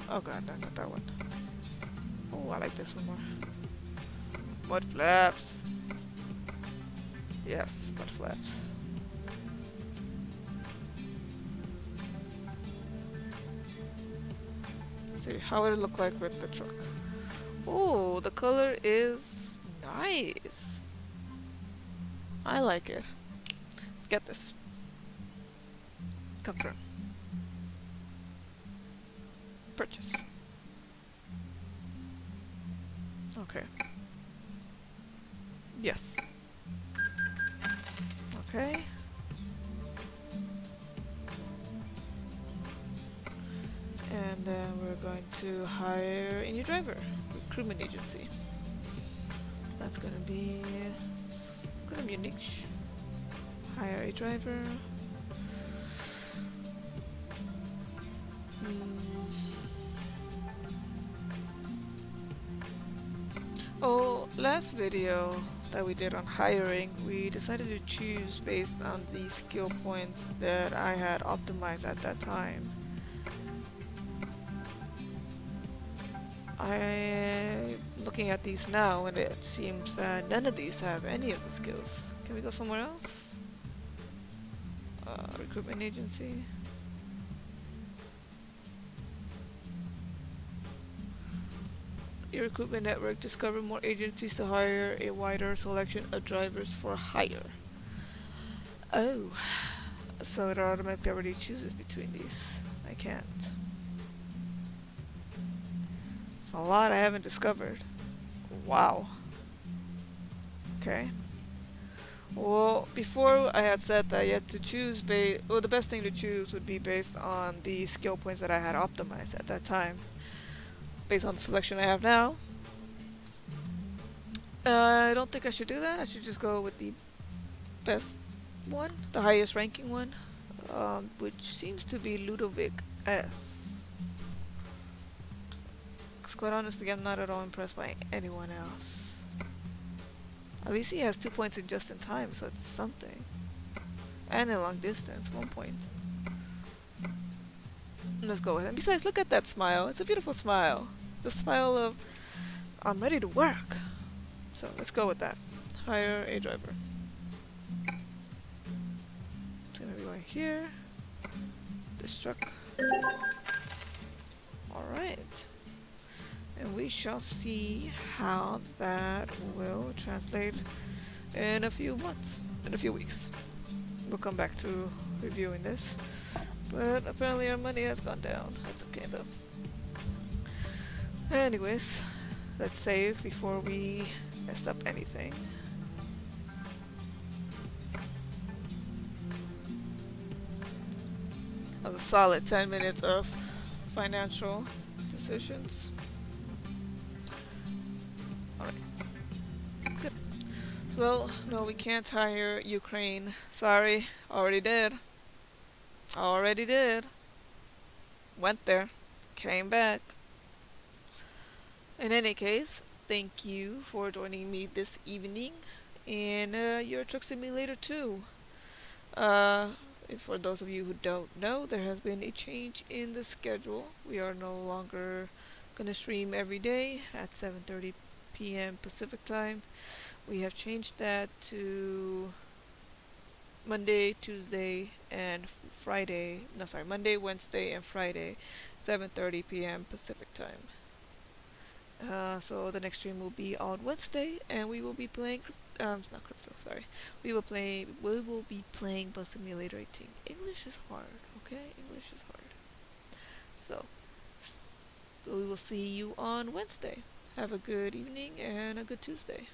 Oh god, no, not that one. Oh, I like this one more. Mud flaps. Yes, mud flaps. See how it look like with the truck. Oh, the color is nice. I like it. Let's get this. Confirm. Purchase. Okay. Yes. Okay. to hire a new driver. Recruitment agency. That's gonna be niche. Hire a driver. Oh, last video that we did on hiring, we decided to choose based on the skill points that I had optimized at that time. I'm looking at these now and it seems that none of these have any of the skills. Can we go somewhere else? Recruitment agency. Your recruitment network discover more agencies to hire a wider selection of drivers for hire. Oh, so it automatically already chooses between these. I can't. It's a lot I haven't discovered. Wow. Okay. Well, before I had said that you had to choose the best thing to choose would be based on the skill points that I had optimized at that time. Based on the selection I have now, I don't think I should do that. I should just go with the best one, the highest ranking one, which seems to be Ludovic S. Because quite honestly, I'm not at all impressed by anyone else. At least he has 2 points in just in time, so it's something. And in long distance, 1 point. Let's go with him. Besides, look at that smile. It's a beautiful smile. The smile of, I'm ready to work. So let's go with that. Hire a driver. It's gonna be going here. This truck. Alright. And we shall see how that will translate in a few months, in a few weeks. We'll come back to reviewing this. But apparently our money has gone down. That's okay though. Anyways, let's save before we mess up anything. That was a solid 10 minutes of financial decisions. Alright. Good. So, no, we can't hire Ukraine. Sorry, already did. Already did. Went there. Came back. In any case, thank you for joining me this evening in Euro Truck Simulator 2. For those of you who don't know, there has been a change in the schedule. We are no longer going to stream every day at 7:30 p.m. Pacific time. We have changed that to Monday, Tuesday, and Friday. No, sorry, Monday, Wednesday, and Friday, 7:30 p.m. Pacific time. So the next stream will be on Wednesday, and we will be playing. Not crypto. Sorry. We will be playing Bus Simulator 18. English is hard. Okay, English is hard. So we will see you on Wednesday. Have a good evening and a good Tuesday.